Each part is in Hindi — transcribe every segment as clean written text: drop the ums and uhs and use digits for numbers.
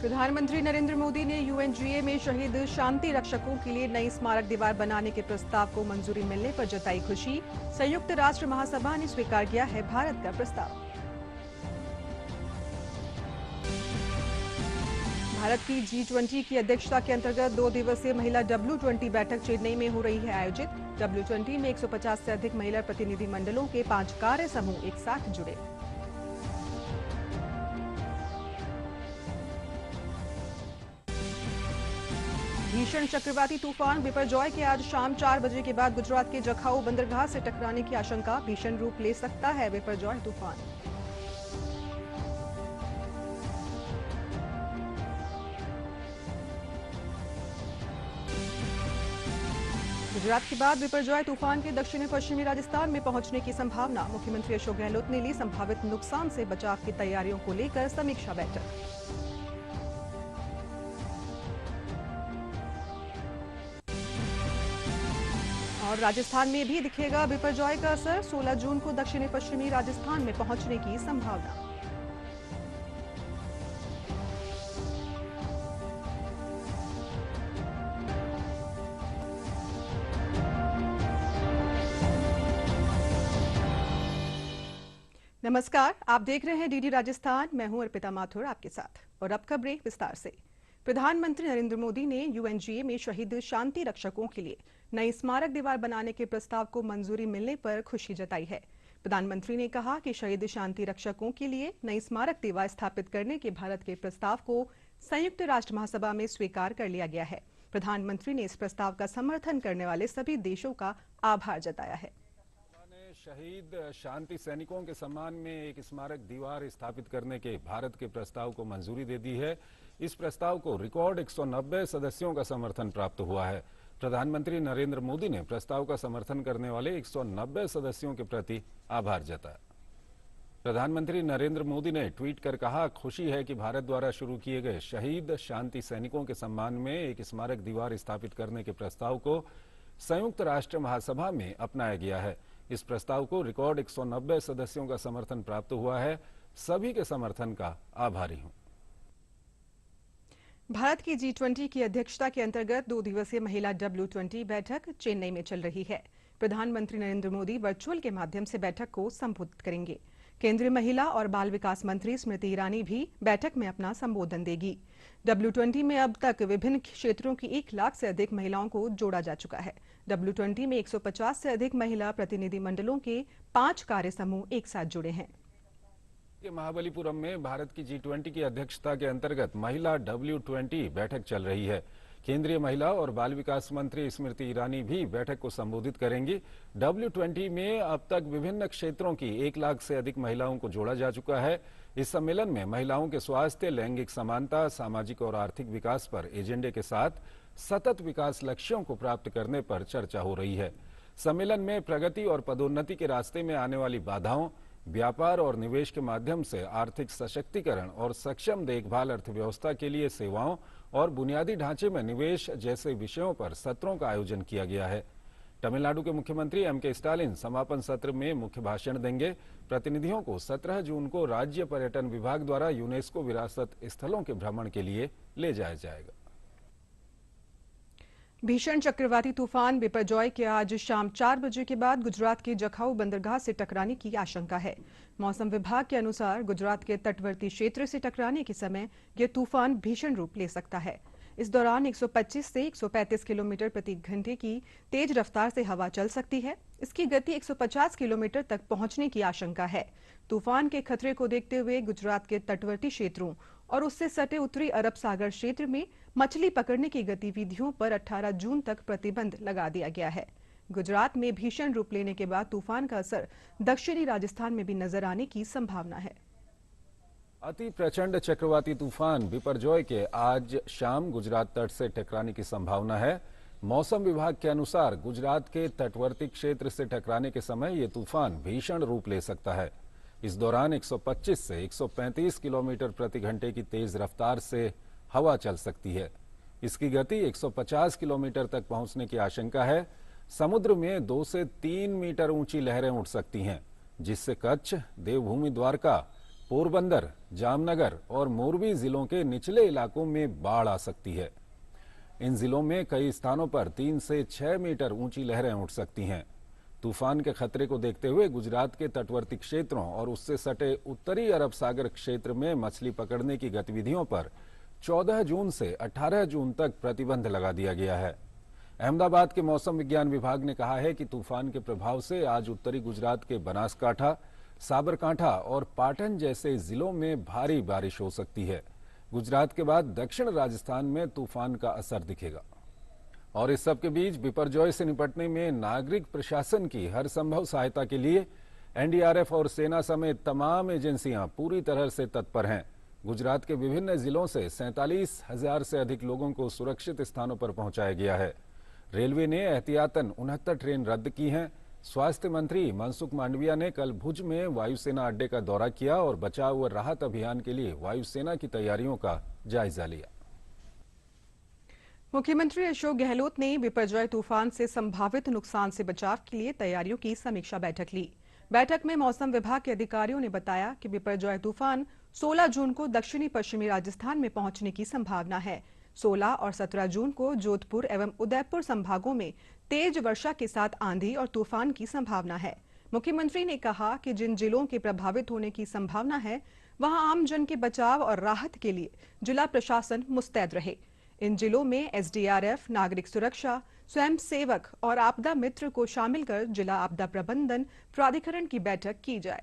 प्रधानमंत्री नरेंद्र मोदी ने यूएनजीए में शहीद शांति रक्षकों के लिए नई स्मारक दीवार बनाने के प्रस्ताव को मंजूरी मिलने पर जताई खुशी। संयुक्त राष्ट्र महासभा ने स्वीकार किया है भारत का प्रस्ताव। भारत की G20 की अध्यक्षता के अंतर्गत 2 दिवसीय महिला W20 बैठक चेन्नई में हो रही है आयोजित। W20 में 150 से अधिक महिला प्रतिनिधि मंडलों के 5 कार्य समूह एक साथ जुड़े। भीषण चक्रवाती तूफान बिपरजॉय के आज शाम 4 बजे के बाद गुजरात के जखाऊ बंदरगाह से टकराने की आशंका। भीषण रूप ले सकता है बिपरजॉय तूफान। गुजरात के बाद बिपरजॉय तूफान के दक्षिणी पश्चिमी राजस्थान में पहुंचने की संभावना। मुख्यमंत्री अशोक गहलोत ने ली संभावित नुकसान से बचाव की तैयारियों को लेकर समीक्षा बैठक। और राजस्थान में भी दिखेगा बिपरजॉय का असर। 16 जून को दक्षिणी पश्चिमी राजस्थान में पहुंचने की संभावना। नमस्कार, आप देख रहे हैं डीडी राजस्थान। मैं हूं अर्पिता माथुर आपके साथ। और अब खबरें विस्तार से। प्रधानमंत्री नरेंद्र मोदी ने यूएनजीए में शहीद शांति रक्षकों के लिए नई स्मारक दीवार बनाने के प्रस्ताव को मंजूरी मिलने पर खुशी जताई है। प्रधानमंत्री ने कहा कि शहीद शांति रक्षकों के लिए नई स्मारक दीवार स्थापित करने के भारत के प्रस्ताव को संयुक्त राष्ट्र महासभा में स्वीकार कर लिया गया है। प्रधानमंत्री ने इस प्रस्ताव का समर्थन करने वाले सभी देशों का आभार जताया है। शहीद शांति सैनिकों के सम्मान में एक स्मारक दीवार स्थापित करने के भारत के प्रस्ताव को मंजूरी दे दी है। इस प्रस्ताव को रिकॉर्ड 190 सदस्यों का समर्थन प्राप्त हुआ है। प्रधानमंत्री नरेंद्र मोदी ने प्रस्ताव का समर्थन करने वाले 190 सदस्यों के प्रति आभार जताया। प्रधानमंत्री नरेंद्र मोदी ने ट्वीट कर कहा, खुशी है कि भारत द्वारा शुरू किए गए शहीद शांति सैनिकों के सम्मान में एक स्मारक दीवार स्थापित करने के प्रस्ताव को संयुक्त राष्ट्र महासभा में अपनाया गया है। इस प्रस्ताव को रिकॉर्ड 190 सदस्यों का समर्थन प्राप्त हुआ है। सभी के समर्थन का आभारी हूं। भारत की G20 की अध्यक्षता के अंतर्गत 2 दिवसीय महिला W20 बैठक चेन्नई में चल रही है। प्रधानमंत्री नरेंद्र मोदी वर्चुअल के माध्यम से बैठक को संबोधित करेंगे। केंद्रीय महिला और बाल विकास मंत्री स्मृति ईरानी भी बैठक में अपना संबोधन देगी। W20 में अब तक विभिन्न क्षेत्रों की 1 लाख से अधिक महिलाओं को जोड़ा जा चुका है। W20 में 150 से अधिक महिला प्रतिनिधि मंडलों के 5 कार्य समूह एक साथ जुड़े हैं। महाबलीपुरम में भारत की G20 की अध्यक्षता के अंतर्गत महिला W20 बैठक चल रही है। केंद्रीय महिला और बाल विकास मंत्री स्मृति ईरानी भी बैठक को संबोधित करेंगी। W20 में अब तक विभिन्न क्षेत्रों की 1 लाख से अधिक महिलाओं को जोड़ा जा चुका है। इस सम्मेलन में महिलाओं के स्वास्थ्य, लैंगिक समानता, सामाजिक और आर्थिक विकास पर एजेंडे के साथ सतत विकास लक्ष्यों को प्राप्त करने पर चर्चा हो रही है। सम्मेलन में प्रगति और पदोन्नति के रास्ते में आने वाली बाधाओं, व्यापार और निवेश के माध्यम से आर्थिक सशक्तिकरण और सक्षम देखभाल, अर्थव्यवस्था के लिए सेवाओं और बुनियादी ढांचे में निवेश जैसे विषयों पर सत्रों का आयोजन किया गया है। तमिलनाडु के मुख्यमंत्री M.K. स्टालिन समापन सत्र में मुख्य भाषण देंगे। प्रतिनिधियों को 17 जून को राज्य पर्यटन विभाग द्वारा यूनेस्को विरासत स्थलों के भ्रमण के लिए ले जाया जाएगा। भीषण चक्रवाती तूफान बिपरजॉय के आज शाम 4 बजे के बाद गुजरात के जखाऊ बंदरगाह से टकराने की आशंका है। मौसम विभाग के अनुसार गुजरात के तटवर्ती क्षेत्र से टकराने के समय यह तूफान भीषण रूप ले सकता है। इस दौरान 125 से 135 किलोमीटर प्रति घंटे की तेज रफ्तार से हवा चल सकती है। इसकी गति 150 किलोमीटर तक पहुंचने की आशंका है। तूफान के खतरे को देखते हुए गुजरात के तटवर्ती क्षेत्रों और उससे सटे उत्तरी अरब सागर क्षेत्र में मछली पकड़ने की गतिविधियों पर 18 जून तक प्रतिबंध लगा दिया गया है। गुजरात में भीषण रूप लेने के बाद तूफान का असर दक्षिणी राजस्थान में भी नजर आने की संभावना है। अति प्रचंड चक्रवाती तूफान बिपरजॉय के आज शाम गुजरात तट से टकराने की संभावना है। मौसम विभाग के अनुसार गुजरात के तटवर्ती क्षेत्र से टकराने के समय ये तूफान भीषण रूप ले सकता है। इस दौरान 125 से 135 किलोमीटर प्रति घंटे की तेज रफ्तार से हवा चल सकती है। इसकी गति 150 किलोमीटर तक पहुंचने की आशंका है। समुद्र में 2 से 3 मीटर ऊंची लहरें उठ सकती हैं, जिससे कच्छ, देवभूमि द्वारका, पोरबंदर, जामनगर और मोरबी जिलों के निचले इलाकों में बाढ़ आ सकती है। इन जिलों में कई स्थानों पर 3 से 6 मीटर ऊंची लहरें उठ सकती हैं। तूफान के खतरे को देखते हुए गुजरात के तटवर्ती क्षेत्रों और उससे सटे उत्तरी अरब सागर क्षेत्र में मछली पकड़ने की गतिविधियों पर 14 जून से 18 जून तक प्रतिबंध लगा दिया गया है। अहमदाबाद के मौसम विज्ञान विभाग ने कहा है कि तूफान के प्रभाव से आज उत्तरी गुजरात के बनासकांठा, साबरकांठा और पाटन जैसे जिलों में भारी बारिश हो सकती है। गुजरात के बाद दक्षिण राजस्थान में तूफान का असर दिखेगा। और इस सब के बीच बिपरजॉय से निपटने में नागरिक प्रशासन की हर संभव सहायता के लिए एनडीआरएफ और सेना समेत तमाम एजेंसियां पूरी तरह से तत्पर हैं। गुजरात के विभिन्न जिलों से 47,000 से अधिक लोगों को सुरक्षित स्थानों पर पहुंचाया गया है। रेलवे ने एहतियातन 69 ट्रेन रद्द की हैं। स्वास्थ्य मंत्री मनसुख मांडविया ने कल भुज में वायुसेना अड्डे का दौरा किया और बचाव व राहत अभियान के लिए वायुसेना की तैयारियों का जायजा लिया। मुख्यमंत्री अशोक गहलोत ने बिपरजॉय तूफान से संभावित नुकसान से बचाव के लिए तैयारियों की समीक्षा बैठक ली। बैठक में मौसम विभाग के अधिकारियों ने बताया कि बिपरजॉय तूफान 16 जून को दक्षिणी पश्चिमी राजस्थान में पहुंचने की संभावना है। 16 और 17 जून को जोधपुर एवं उदयपुर संभागों में तेज वर्षा के साथ आंधी और तूफान की संभावना है। मुख्यमंत्री ने कहा कि जिन जिलों के प्रभावित होने की संभावना है वहां आम जन के बचाव और राहत के लिए जिला प्रशासन मुस्तैद रहे। इन जिलों में एसडीआरएफ, नागरिक सुरक्षा, स्वयं सेवक और आपदा मित्र को शामिल कर जिला आपदा प्रबंधन प्राधिकरण की बैठक की जाए।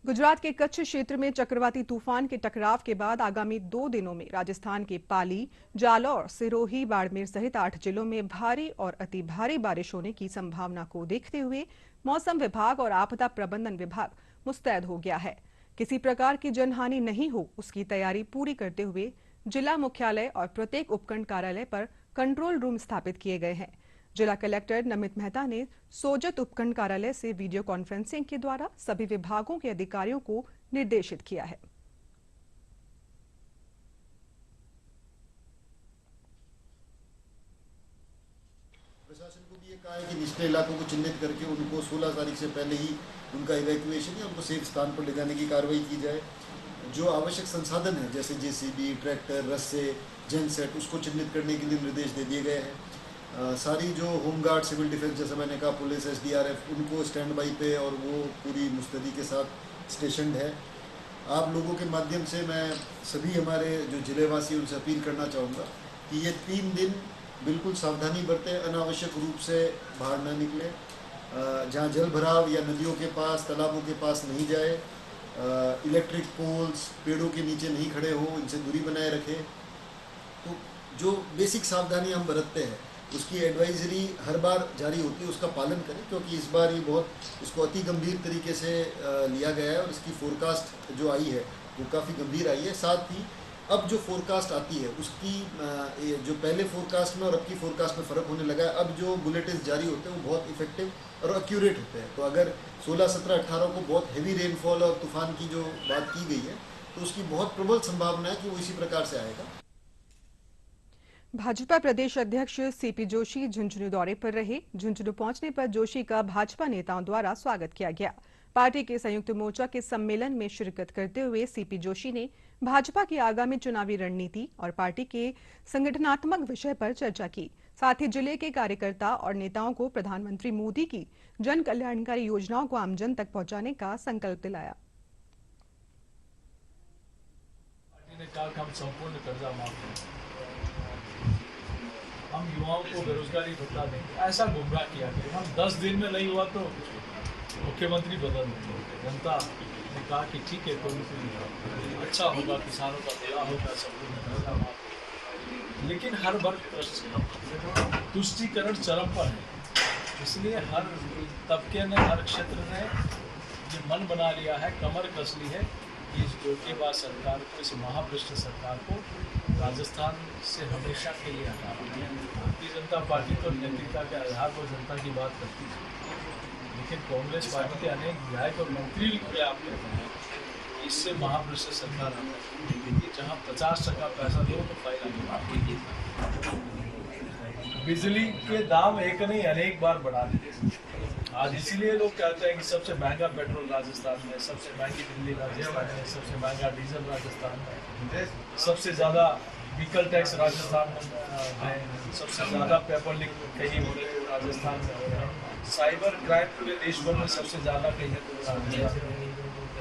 गुजरात के कच्छ क्षेत्र में चक्रवाती तूफान के टकराव के बाद आगामी 2 दिनों में राजस्थान के पाली, जालौर, सिरोही, बाड़मेर सहित 8 जिलों में भारी और अति भारी बारिश होने की संभावना को देखते हुए मौसम विभाग और आपदा प्रबंधन विभाग मुस्तैद हो गया है। किसी प्रकार की जनहानि नहीं हो उसकी तैयारी पूरी करते हुए जिला मुख्यालय और प्रत्येक उपखंड कार्यालय पर कंट्रोल रूम स्थापित किए गए हैं। जिला कलेक्टर नमित मेहता ने सोजत उपखंड कार्यालय से वीडियो कॉन्फ्रेंसिंग के द्वारा सभी विभागों के अधिकारियों को निर्देशित किया है। प्रशासन को भी ये कहा है कि निचले इलाकों को चिन्हित करके उनको 16 तारीख से पहले ही उनका इवैक्यूएशन या उनको सेफ स्थान पर ले जाने की कार्रवाई की जाए। जो आवश्यक संसाधन है जैसे जेसीबी, ट्रैक्टर, रस्से, जेनसेट, उसको चिन्हित करने के लिए निर्देश दे दिए गए हैं। सारी जो होमगार्ड, सिविल डिफेंस, जैसे मैंने कहा, पुलिस, एसडीआरएफ, उनको स्टैंड बाई पे और वो पूरी मुस्तैदी के साथ स्टेशनड है। आप लोगों के माध्यम से मैं सभी हमारे जो जिलेवासी उनसे अपील करना चाहूँगा कि ये 3 दिन बिल्कुल सावधानी बरतें, अनावश्यक रूप से बाहर ना निकले, जहाँ जल भराव या नदियों के पास, तालाबों के पास नहीं जाए, इलेक्ट्रिक पोल्स, पेड़ों के नीचे नहीं खड़े हो, इनसे दूरी बनाए रखें। तो जो बेसिक सावधानी हम बरतते हैं उसकी एडवाइजरी हर बार जारी होती है, उसका पालन करें, क्योंकि इस बार ये बहुत इसको अति गंभीर तरीके से लिया गया है और इसकी फोरकास्ट जो आई है वो काफ़ी गंभीर आई है। साथ ही अब जो फोरकास्ट आती है उसकी जो पहले फोरकास्ट में और अब की फोरकास्ट में फ़र्क होने लगा है। अब जो बुलेटिन जारी होते हैं वो बहुत इफेक्टिव और एक्यूरेट होते हैं। तो अगर 16, 17, 18 को बहुत हेवी रेनफॉल और तूफान की जो बात की गई है तो उसकी बहुत प्रबल संभावना है कि वो इसी प्रकार से आएगा। भाजपा प्रदेश अध्यक्ष सीपी जोशी झुंझुनू दौरे पर रहे। झुंझुनू पहुंचने पर जोशी का भाजपा नेताओं द्वारा स्वागत किया गया। पार्टी के संयुक्त मोर्चा के सम्मेलन में शिरकत करते हुए सीपी जोशी ने भाजपा की आगामी चुनावी रणनीति और पार्टी के संगठनात्मक विषय पर चर्चा की। साथ ही जिले के कार्यकर्ता और नेताओं को प्रधानमंत्री मोदी की जन कल्याणकारी योजनाओं को आमजन तक पहुंचाने का संकल्प दिलाया। पार्टी ने कहा कि हम संपूर्ण कर्जा माफ करें, हम युवाओं को बेरोजगारी भत्ता देंगे, ऐसा गुमराह किया गया। हम 10 दिन में नहीं हुआ तो मुख्यमंत्री बदल देंगे। जनता ने कहा कि ठीक है, कोई अच्छा होगा, किसानों का भला होगा, संपूर्ण कर्जा माफ होगा। लेकिन हर वर्ग तुष्टीकरण चरम पर है, इसलिए हर तबके ने, हर क्षेत्र ने ये मन बना लिया है, कमर कस ली है कि इस धोखेबाज सरकार को, इस महाभ्रष्ट सरकार को राजस्थान से हमेशा के लिए हटाना है। भारतीय जनता पार्टी तो नैतिकता के आधार पर जनता की बात करती है, लेकिन कांग्रेस पार्टी के अनेक विधायक और मंत्री आप कहते हैं इससे महाभ्रष्ट सरकार आता है, जहाँ 50% पैसा दो तो फायदा नहीं। बिजली के दाम एक नहीं अनेक बार बढ़ा दिए। आज इसीलिए लोग कहते हैं कि सबसे महंगा पेट्रोल राजस्थान में, सबसे महंगी बिजली राजस्थान में, सबसे महंगा डीजल राजस्थान में, सबसे ज़्यादा व्हीकल टैक्स राजस्थान में है, सबसे ज़्यादा पेपर लीक कहीं हो रहे हैं राजस्थान में हो रहे हैं, साइबर क्राइम पूरे देश भर में सबसे ज़्यादा कहीं हो रहा है,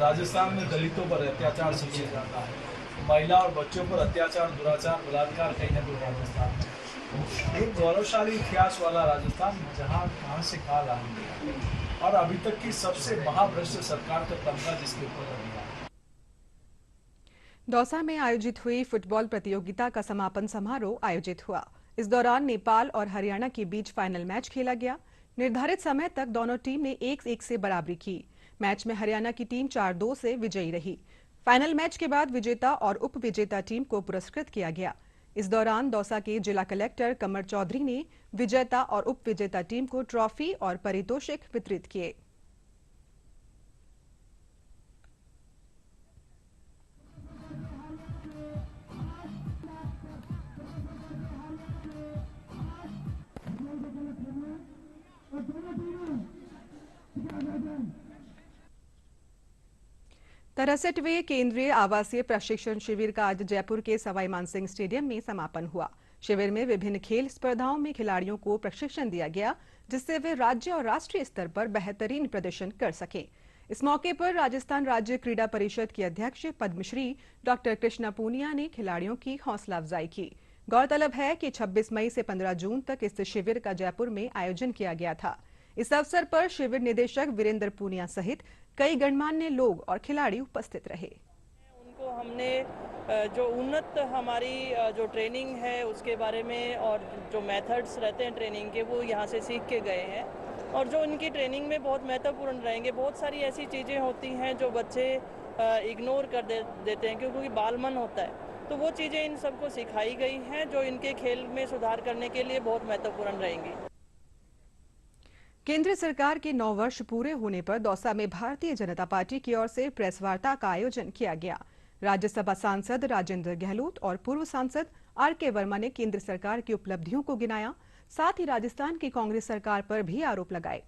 राजस्थान में दलितों पर अत्याचार सबसे ज़्यादा है, महिला और बच्चों पर अत्याचार, दुराचार, बलात्कार कहीं न कहीं राजस्थान में। एक गौरवशाली इतिहास वाला राजस्थान जहाँ कहाँ से कहाँ ला गया और अभी तक की सबसे महाभ्रष्ट सरकार का तमगा जिसके ऊपर लगा। दौसा में आयोजित हुई फुटबॉल प्रतियोगिता का समापन समारोह आयोजित हुआ। इस दौरान नेपाल और हरियाणा के बीच फाइनल मैच खेला गया। निर्धारित समय तक दोनों टीम ने 1-1 से बराबरी की। मैच में हरियाणा की टीम 4-2 से विजयी रही। फाइनल मैच के बाद विजेता और उप विजेता टीम को पुरस्कृत किया गया। इस दौरान दौसा के जिला कलेक्टर कमर चौधरी ने विजेता और उप विजेता टीम को ट्रॉफी और पारितोषिक वितरित किए। तरसठवें केंद्रीय आवासीय प्रशिक्षण शिविर का आज जयपुर के सवाई मानसिंह स्टेडियम में समापन हुआ। शिविर में विभिन्न खेल स्पर्धाओं में खिलाड़ियों को प्रशिक्षण दिया गया, जिससे वे राज्य और राष्ट्रीय स्तर पर बेहतरीन प्रदर्शन कर सकें। इस मौके पर राजस्थान राज्य क्रीड़ा परिषद की अध्यक्ष पद्मश्री डॉक्टर कृष्णा पूनिया ने खिलाड़ियों की हौसला अफजाई की। गौरतलब है कि 26 मई से 15 जून तक इस शिविर का जयपुर में आयोजन किया गया था। इस अवसर पर शिविर निदेशक वीरेंद्र पूनिया सहित कई गणमान्य लोग और खिलाड़ी उपस्थित रहे। उनको हमने जो उन्नत हमारी जो ट्रेनिंग है उसके बारे में और जो मेथड्स रहते हैं ट्रेनिंग के वो यहाँ से सीख के गए हैं और जो इनकी ट्रेनिंग में बहुत महत्वपूर्ण रहेंगे। बहुत सारी ऐसी चीज़ें होती हैं जो बच्चे इग्नोर कर देते हैं क्योंकि बालमन होता है, तो वो चीज़ें इन सबको सिखाई गई हैं जो इनके खेल में सुधार करने के लिए बहुत महत्वपूर्ण रहेंगी। केंद्र सरकार के 9 वर्ष पूरे होने पर दौसा में भारतीय जनता पार्टी की ओर से प्रेस वार्ता का आयोजन किया गया। राज्यसभा सांसद राजेंद्र गहलोत और पूर्व सांसद आर.के. वर्मा ने केंद्र सरकार की उपलब्धियों को गिनाया, साथ ही राजस्थान की कांग्रेस सरकार पर भी आरोप लगाए।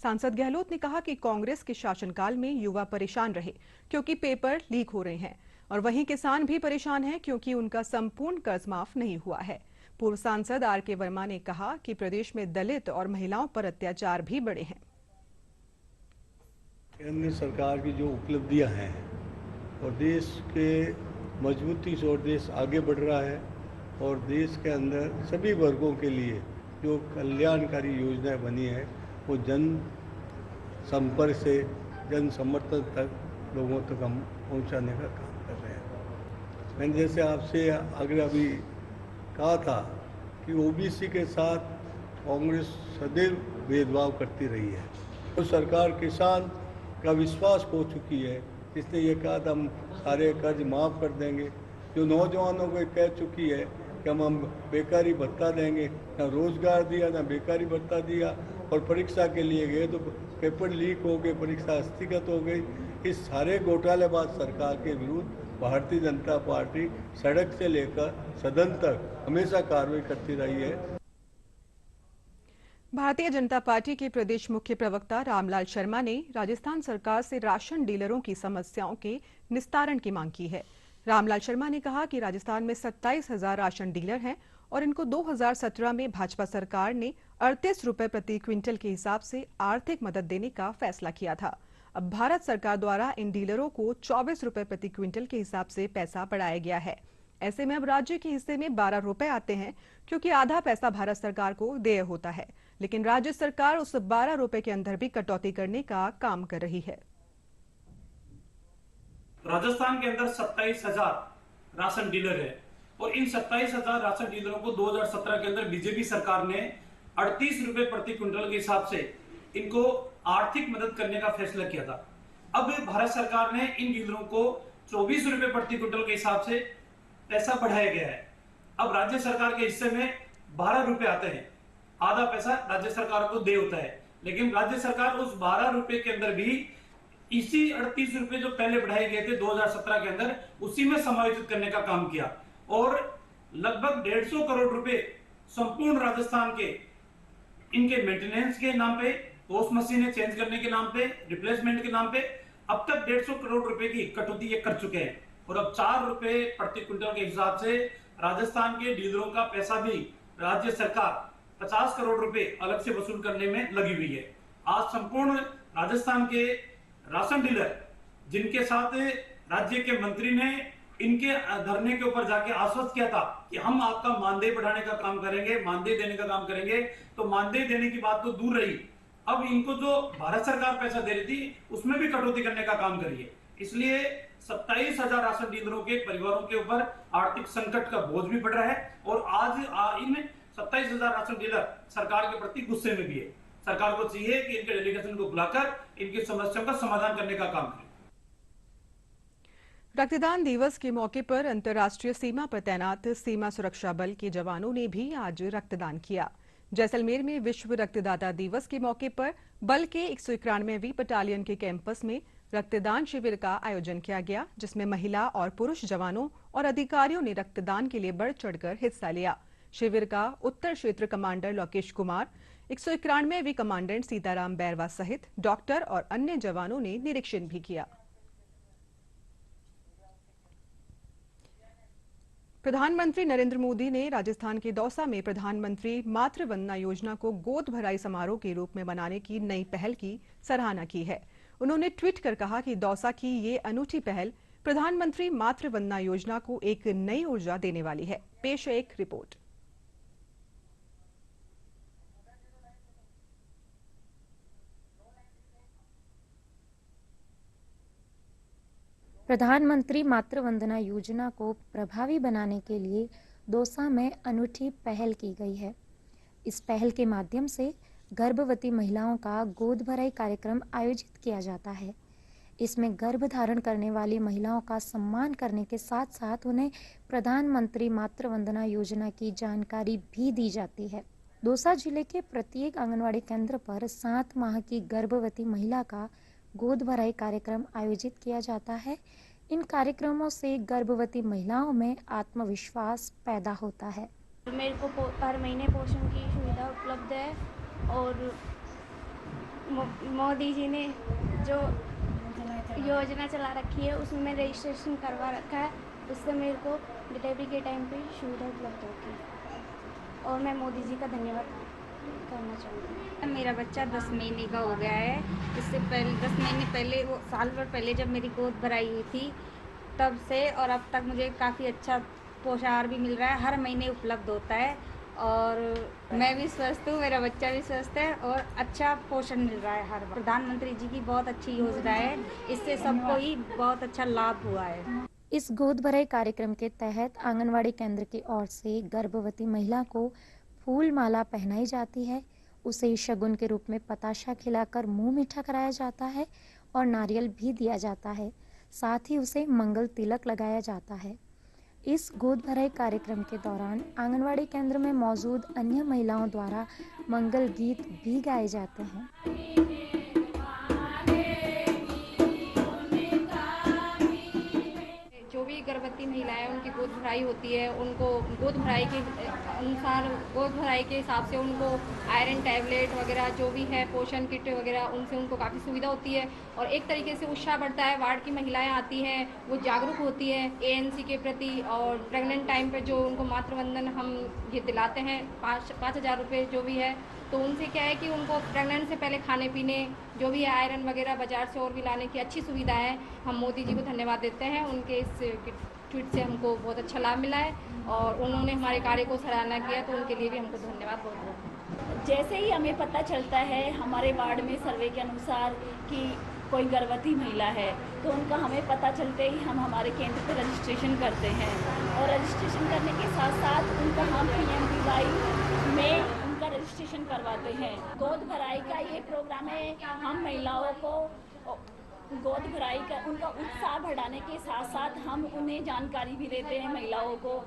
सांसद गहलोत ने कहा कि कांग्रेस के शासनकाल में युवा परेशान रहे क्योंकि पेपर लीक हो रहे हैं और वहीं किसान भी परेशान हैं क्योंकि उनका संपूर्ण कर्ज माफ नहीं हुआ है। पूर्व सांसद आर.के. वर्मा ने कहा कि प्रदेश में दलित और महिलाओं पर अत्याचार भी बढ़े हैं। केंद्र सरकार की जो उपलब्धियां हैं और देश के मजबूती से और देश आगे बढ़ रहा है और देश के अंदर सभी वर्गों के लिए जो कल्याणकारी योजनाएं बनी है वो जन संपर्क से जन समर्थन तक लोगों तक हम पहुंचाने का काम कर रहे हैं। मैंने जैसे आपसे अभी कहा था कि ओबीसी के साथ कांग्रेस सदैव भेदभाव करती रही है। तो सरकार किसान का विश्वास खो चुकी है। इसने ये कहा था हम सारे कर्ज माफ़ कर देंगे। जो नौजवानों को कह चुकी है कि हम बेकारी भत्ता देंगे, ना रोजगार दिया ना बेकारी भत्ता दिया और परीक्षा के लिए गए तो पेपर लीक हो गए, परीक्षा स्थगित हो गई। इस सारे घोटालेबाज सरकार के विरुद्ध भारतीय जनता पार्टी सड़क से लेकर सदन तक हमेशा कार्रवाई करती रही है। भारतीय जनता पार्टी के प्रदेश मुख्य प्रवक्ता रामलाल शर्मा ने राजस्थान सरकार से राशन डीलरों की समस्याओं के निस्तारण की मांग की है। रामलाल शर्मा ने कहा कि राजस्थान में 27,000 राशन डीलर हैं और इनको 2017 में भाजपा सरकार ने 38 रुपए प्रति क्विंटल के हिसाब से आर्थिक मदद देने का फैसला किया था। अब भारत सरकार द्वारा इन डीलरों को 24 रुपए प्रति क्विंटल के हिसाब से पैसा बढ़ाया गया है। ऐसे में अब राज्य के हिस्से में 12 रुपए आते हैं क्योंकि आधा पैसा भारत सरकार को देय होता है, लेकिन राज्य सरकार उस 12 रुपए के अंदर भी कटौती करने का काम कर रही है। राजस्थान के अंदर 27,000 राशन डीलर है और इन 27,000 राशन डीलरों को 2017 के अंदर बीजेपी सरकार ने 38 रुपए प्रति क्विंटल के हिसाब से इनको आर्थिक मदद करने का फैसला किया था। अब भारत सरकार ने इन डीलरों को 24 रुपए प्रति क्विंटल के हिसाब से पैसा बढ़ाया गया है। अब राज्य सरकार के हिस्से में 12 रुपए आते हैं, आधा पैसा राज्य सरकार को दे होता है, लेकिन राज्य सरकार उस 12 रुपए के अंदर भी इसी 38 रुपए जो पहले बढ़ाए गए थे 2017 के अंदर उसी में समायोजित करने का काम किया और लगभग 150 करोड़ रुपए संपूर्ण राजस्थान के इनके मेंटेनेंस के नाम पे पोस्ट मशीनें चेंज करने के नाम पे, रिप्लेसमेंट के नाम पे अब तक 150 करोड़ रुपए की कटौती ये कर चुके हैं और अब 4 रुपए प्रति क्विंटल के हिसाब से राजस्थान के डीलरों का पैसा भी राज्य सरकार 50 करोड़ रुपए अलग से वसूल करने में लगी हुई है। आज संपूर्ण राजस्थान के राशन डीलर जिनके साथ राज्य के मंत्री ने इनके धरने के ऊपर जाके आश्वस्त किया था कि हम आपका मानदेय बढ़ाने का काम करेंगे, मानदेय देने का काम करेंगे, तो मानदेय देने की बात तो दूर रही, अब इनको जो भारत सरकार पैसा दे रही थी उसमें भी कटौती करने का काम करिए। इसलिए 27,000 राशन डीलरों के परिवारों के ऊपर आर्थिक संकट का बोझ भी बढ़ रहा है और आज इन 27,000 राशन डीलर सरकार के प्रति गुस्से में भी है। सरकार को चाहिए कि इनके डेलीगेशन को बुलाकर इनकी समस्याओं का समाधान करने का काम करें। रक्तदान दिवस के मौके पर अंतर्राष्ट्रीय सीमा पर तैनात सीमा सुरक्षा बल के जवानों ने भी आज रक्तदान किया। जैसलमेर में विश्व रक्तदाता दिवस के मौके पर बल के 191वीं बटालियन के कैंपस में रक्तदान शिविर का आयोजन किया गया, जिसमें महिला और पुरुष जवानों और अधिकारियों ने रक्तदान के लिए बढ़ चढ़कर हिस्सा लिया। शिविर का उत्तर क्षेत्र कमांडर लोकेश कुमार, 191वीं कमांडेंट सीताराम बैरवा सहित डॉक्टर और अन्य जवानों ने निरीक्षण भी किया। प्रधानमंत्री नरेंद्र मोदी ने राजस्थान के दौसा में प्रधानमंत्री मातृ वंदना योजना को गोद भराई समारोह के रूप में मनाने की नई पहल की सराहना की है। उन्होंने ट्वीट कर कहा कि दौसा की ये अनूठी पहल प्रधानमंत्री मातृ वंदना योजना को एक नई ऊर्जा देने वाली है। पेश है एक रिपोर्ट। प्रधानमंत्री मातृ वंदना योजना को प्रभावी बनाने के लिए दौसा में अनूठी पहल की गई है। इस पहल के माध्यम से गर्भवती महिलाओं का गोद भराई कार्यक्रम आयोजित किया जाता है। इसमें गर्भ धारण करने वाली महिलाओं का सम्मान करने के साथ साथ उन्हें प्रधानमंत्री मातृ वंदना योजना की जानकारी भी दी जाती है। दौसा जिले के प्रत्येक आंगनवाड़ी केंद्र पर 7 माह की गर्भवती महिला का गोद भराई कार्यक्रम आयोजित किया जाता है। इन कार्यक्रमों से गर्भवती महिलाओं में आत्मविश्वास पैदा होता है। मेरे को हर महीने पोषण की सुविधा उपलब्ध है और मोदी जी ने जो योजना चला रखी है उसमें रजिस्ट्रेशन करवा रखा है, उससे मेरे को डिलीवरी के टाइम पे सुविधा उपलब्ध होती है और मैं मोदी जी का धन्यवाद करना चाहूँगी। मेरा बच्चा 10 महीने का हो गया है। इससे पहले 10 महीने पहले, वो साल भर पहले जब मेरी गोद भराई हुई थी तब से और अब तक मुझे काफ़ी अच्छा पोषाहार भी मिल रहा है, हर महीने उपलब्ध होता है और मैं भी स्वस्थ हूँ, मेरा बच्चा भी स्वस्थ है और अच्छा पोषण मिल रहा है हर बार। प्रधानमंत्री जी की बहुत अच्छी योजना है, इससे सबको ही बहुत अच्छा लाभ हुआ है। इस गोद भराई कार्यक्रम के तहत आंगनवाड़ी केंद्र की ओर से गर्भवती महिला को फूल माला पहनाई जाती है, उसे शगुन के रूप में पताशा खिलाकर मुंह मीठा कराया जाता है और नारियल भी दिया जाता है। साथ ही उसे मंगल तिलक लगाया जाता है। इस गोद भराई कार्यक्रम के दौरान आंगनवाड़ी केंद्र में मौजूद अन्य महिलाओं द्वारा मंगल गीत भी गाए जाते हैं। जो भी गर्भवती महिलाएं उनकी गोद भराई होती है, उनको गोद भराई के अनुसार, गोद भराई के हिसाब से उनको आयरन टैबलेट वगैरह जो भी है, पोषण किट वगैरह, उनसे उनको काफ़ी सुविधा होती है और एक तरीके से उत्साह बढ़ता है। वार्ड की महिलाएं आती हैं, वो जागरूक होती है एएनसी के प्रति और प्रेग्नेंट टाइम पर जो उनको मातृवंदन हम ये दिलाते हैं 5,000 रुपये जो भी है, तो उनसे क्या है कि उनको प्रेग्नेंट से पहले खाने पीने जो भी है आयरन वगैरह बाजार से और भी लाने की अच्छी सुविधा है। हम मोदी जी को धन्यवाद देते हैं, उनके इस ट्वीट से हमको बहुत अच्छा लाभ मिला है और उन्होंने हमारे कार्य को सराहना किया, तो उनके लिए भी हमको धन्यवाद बहुत बहुत। जैसे ही हमें पता चलता है हमारे वार्ड में सर्वे के अनुसार कि कोई गर्भवती महिला है, तो उनका हमें पता चलते ही हम हमारे केंद्र पर रजिस्ट्रेशन करते हैं और रजिस्ट्रेशन करने के साथ साथ उनका हम PMVY में रजिस्ट्रेशन करवाते हैं। गोद भराई का ये प्रोग्राम है, हम महिलाओं को गोद भराई का उनका उत्साह बढ़ाने के साथ साथ हम उन्हें जानकारी भी देते हैं महिलाओं को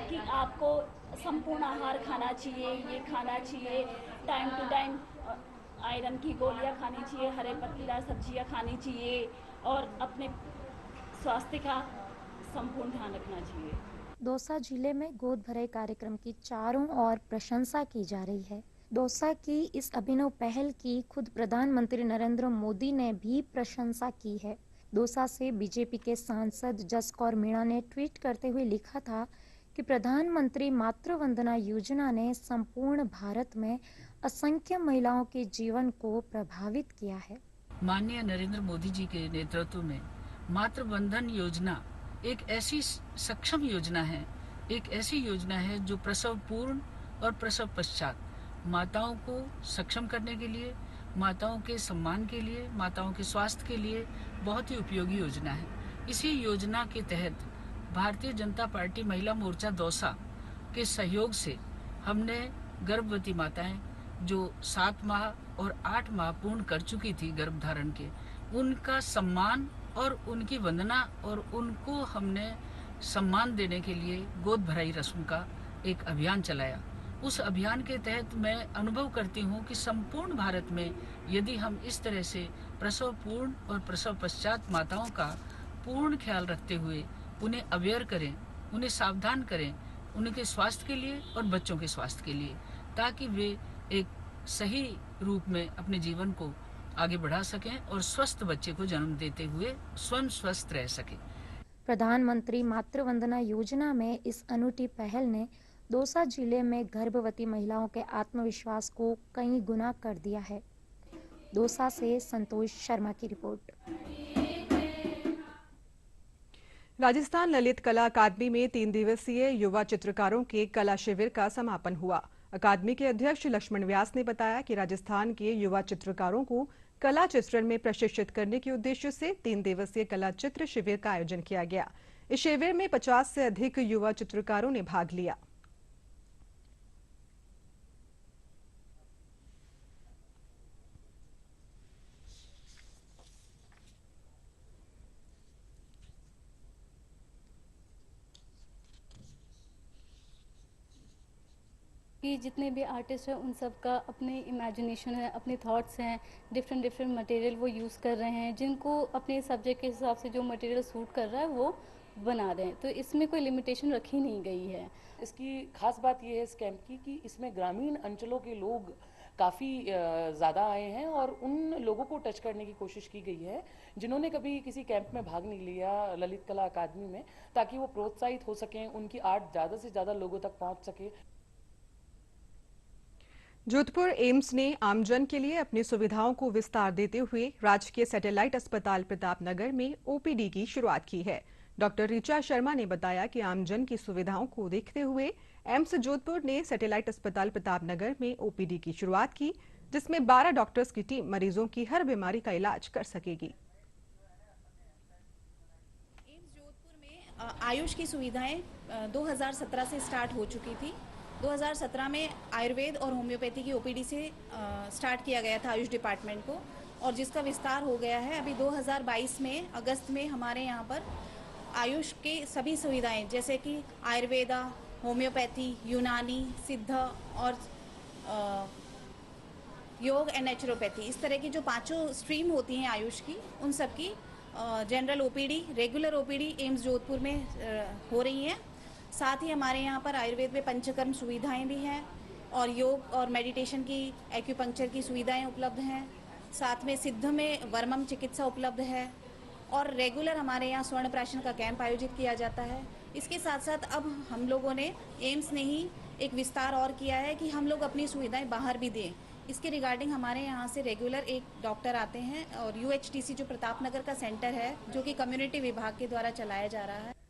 कि आपको संपूर्ण आहार खाना चाहिए, ये खाना चाहिए, टाइम टू टाइम आयरन की गोलियां खानी चाहिए, हरे पत्तेदार सब्जियां खानी चाहिए और अपने स्वास्थ्य का संपूर्ण ध्यान रखना चाहिए। दौसा जिले में गोद भराई कार्यक्रम की चारों ओर प्रशंसा की जा रही है। दौसा की इस अभिनव पहल की खुद प्रधानमंत्री नरेंद्र मोदी ने भी प्रशंसा की है। दौसा से बीजेपी के सांसद जसकौर मीणा ने ट्वीट करते हुए लिखा था कि प्रधानमंत्री मातृ वंदना योजना ने संपूर्ण भारत में असंख्य महिलाओं के जीवन को प्रभावित किया है। माननीय नरेंद्र मोदी जी के नेतृत्व में मातृ वंदन योजना एक ऐसी सक्षम योजना है, एक ऐसी योजना है जो प्रसव पूर्व और प्रसव पश्चात माताओं को सक्षम करने के लिए, माताओं के सम्मान के लिए, माताओं के स्वास्थ्य के लिए बहुत ही उपयोगी योजना है। इसी योजना के तहत भारतीय जनता पार्टी महिला मोर्चा दौसा के सहयोग से हमने गर्भवती माताएं जो 7 माह और 8 माह पूर्ण कर चुकी थी गर्भ धारण के, उनका सम्मान और उनकी वंदना और उनको हमने सम्मान देने के लिए गोद भराई रस्म का एक अभियान चलाया। उस अभियान के तहत मैं अनुभव करती हूँ कि संपूर्ण भारत में यदि हम इस तरह से प्रसव पूर्ण और प्रसव पश्चात माताओं का पूर्ण ख्याल रखते हुए उन्हें अवेयर करें, उन्हें सावधान करें, उनके स्वास्थ्य के लिए और बच्चों के स्वास्थ्य के लिए, ताकि वे एक सही रूप में अपने जीवन को आगे बढ़ा सकें और स्वस्थ बच्चे को जन्म देते हुए स्वयं स्वस्थ रह सकें। प्रधानमंत्री मातृ वंदना योजना में इस अनूठी पहल ने दौसा जिले में गर्भवती महिलाओं के आत्मविश्वास को कई गुना कर दिया है। दौसा से संतोष शर्मा की रिपोर्ट। राजस्थान ललित कला अकादमी में 3 दिवसीय युवा चित्रकारों के कला शिविर का समापन हुआ। अकादमी के अध्यक्ष लक्ष्मण व्यास ने बताया कि राजस्थान के युवा चित्रकारों को कला चित्रण में प्रशिक्षित करने के उद्देश्य से 3 दिवसीय कला चित्र शिविर का आयोजन किया गया। इस शिविर में 50 से अधिक युवा चित्रकारों ने भाग लिया। कि जितने भी आर्टिस्ट हैं उन सब का अपने इमेजिनेशन है, अपने थॉट्स हैं, डिफरेंट मटेरियल वो यूज़ कर रहे हैं, जिनको अपने सब्जेक्ट के हिसाब से जो मटेरियल सूट कर रहा है वो बना रहे हैं। तो इसमें कोई लिमिटेशन रखी नहीं गई है। इसकी खास बात ये है इस कैंप की कि इसमें ग्रामीण अंचलों के लोग काफ़ी ज़्यादा आए हैं और उन लोगों को टच करने की कोशिश की गई है जिन्होंने कभी किसी कैंप में भाग नहीं लिया ललित कला अकादमी में, ताकि वो प्रोत्साहित हो सकें, उनकी आर्ट ज़्यादा से ज़्यादा लोगों तक पहुँच सके। जोधपुर एम्स ने आमजन के लिए अपनी सुविधाओं को विस्तार देते हुए राजकीय सैटेलाइट अस्पताल प्रतापनगर में ओपीडी की शुरुआत की है। डॉक्टर ऋचा शर्मा ने बताया कि आमजन की सुविधाओं को देखते हुए एम्स जोधपुर ने सैटेलाइट अस्पताल प्रतापनगर में ओपीडी की शुरुआत की, जिसमें 12 डॉक्टर्स की टीम मरीजों की हर बीमारी का इलाज कर सकेगी। एम्स जोधपुर में आयुष की सुविधाएं 2017 से स्टार्ट हो चुकी थी। 2017 में आयुर्वेद और होम्योपैथी की ओपीडी से स्टार्ट किया गया था आयुष डिपार्टमेंट को, और जिसका विस्तार हो गया है। अभी 2022 में अगस्त में हमारे यहाँ पर आयुष के सभी सुविधाएं जैसे कि आयुर्वेदा, होम्योपैथी, यूनानी, सिद्ध और योग एंड नेचुरोपैथी, इस तरह की जो 5 स्ट्रीम होती हैं आयुष की, उन सब की general OPD, regular OPD AIIMS Jodhpur में हो रही है। साथ ही हमारे यहाँ पर आयुर्वेद में पंचकर्म सुविधाएं भी हैं और योग और मेडिटेशन की, एक्यूपंक्चर की सुविधाएं उपलब्ध हैं। साथ में सिद्ध में वर्मम चिकित्सा उपलब्ध है और रेगुलर हमारे यहाँ स्वर्ण प्राशन का कैंप आयोजित किया जाता है। इसके साथ साथ अब हम लोगों ने एम्स ने ही एक विस्तार और किया है कि हम लोग अपनी सुविधाएं बाहर भी दें। इसके रिगार्डिंग हमारे यहाँ से रेगुलर एक डॉक्टर आते हैं और यूएचटीसी जो प्रतापनगर का सेंटर है, जो कि कम्युनिटी विभाग के द्वारा चलाया जा रहा है।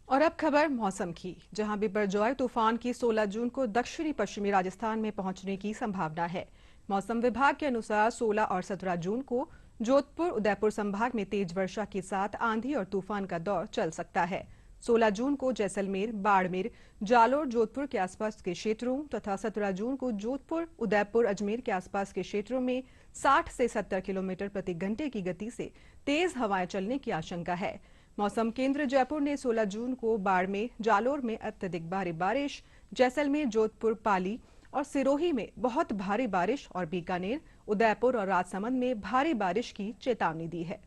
और अब खबर मौसम की, जहां बिपरजॉय तूफान की 16 जून को दक्षिणी पश्चिमी राजस्थान में पहुंचने की संभावना है। मौसम विभाग के अनुसार 16 और 17 जून को जोधपुर, उदयपुर संभाग में तेज वर्षा के साथ आंधी और तूफान का दौर चल सकता है। 16 जून को जैसलमेर, बाड़मेर, जालोर, जोधपुर के आसपास के क्षेत्रों तथा 17 जून को जोधपुर, उदयपुर, अजमेर के आसपास के क्षेत्रों में 60 से 70 किलोमीटर प्रति घंटे की गति से तेज हवाएं चलने की आशंका है। मौसम केंद्र जयपुर ने 16 जून को बाड़मेर, जालोर में अत्यधिक भारी बारिश, जैसलमेर, जोधपुर, पाली और सिरोही में बहुत भारी बारिश और बीकानेर, उदयपुर और राजसमंद में भारी बारिश की चेतावनी दी है।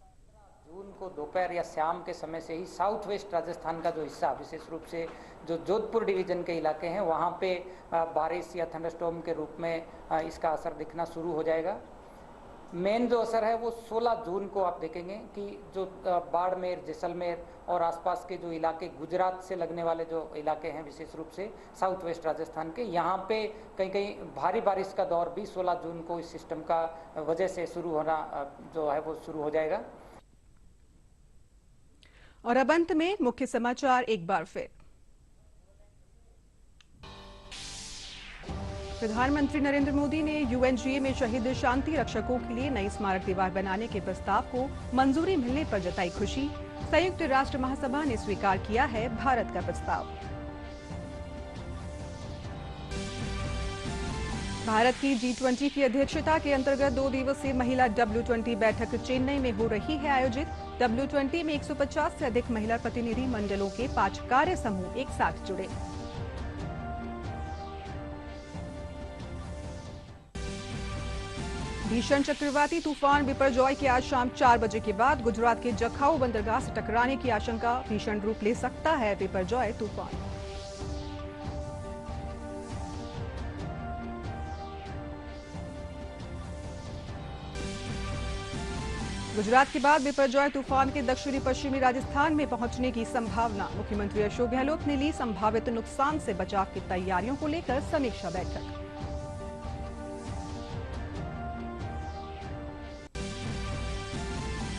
जून को दोपहर या शाम के समय से ही साउथ वेस्ट राजस्थान का जो हिस्सा, विशेष रूप से जो जोधपुर डिवीजन के इलाके हैं, वहाँ पे बारिश या थंडरस्टॉर्म के रूप में इसका असर दिखना शुरू हो जाएगा। मेन जो असर है वो 16 जून को आप देखेंगे कि जो बाड़मेर, जैसलमेर और आसपास के जो इलाके, गुजरात से लगने वाले जो इलाके हैं, विशेष रूप से साउथ वेस्ट राजस्थान के, यहाँ पे कहीं कहीं भारी बारिश का दौर भी 16 जून को इस सिस्टम का वजह से शुरू होना जो है वो शुरू हो जाएगा। और अब अंत में मुख्य समाचार एक बार फिर। प्रधानमंत्री नरेंद्र मोदी ने यूएनजीए में शहीद शांति रक्षकों के लिए नई स्मारक दीवार बनाने के प्रस्ताव को मंजूरी मिलने पर जताई खुशी। संयुक्त राष्ट्र महासभा ने स्वीकार किया है भारत का प्रस्ताव। भारत की G20 की अध्यक्षता के अंतर्गत 2 दिवसीय महिला W20 बैठक चेन्नई में हो रही है आयोजित। W20 में 150 से अधिक महिला प्रतिनिधि मंडलों के 5 कार्य समूह एक साथ जुड़े। भीषण चक्रवाती तूफान बिपरजॉय के आज शाम 4 बजे के बाद गुजरात के जखाऊ बंदरगाह से टकराने की आशंका। भीषण रूप ले सकता है बिपरजॉय तूफान। गुजरात के बाद बिपरजॉय तूफान के दक्षिणी पश्चिमी राजस्थान में पहुंचने की संभावना। मुख्यमंत्री अशोक गहलोत ने ली संभावित नुकसान से बचाव की तैयारियों को लेकर समीक्षा बैठक।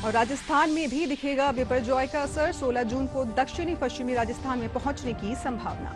और राजस्थान में भी दिखेगा बिपरजॉय का असर। 16 जून को दक्षिणी पश्चिमी राजस्थान में पहुंचने की संभावना।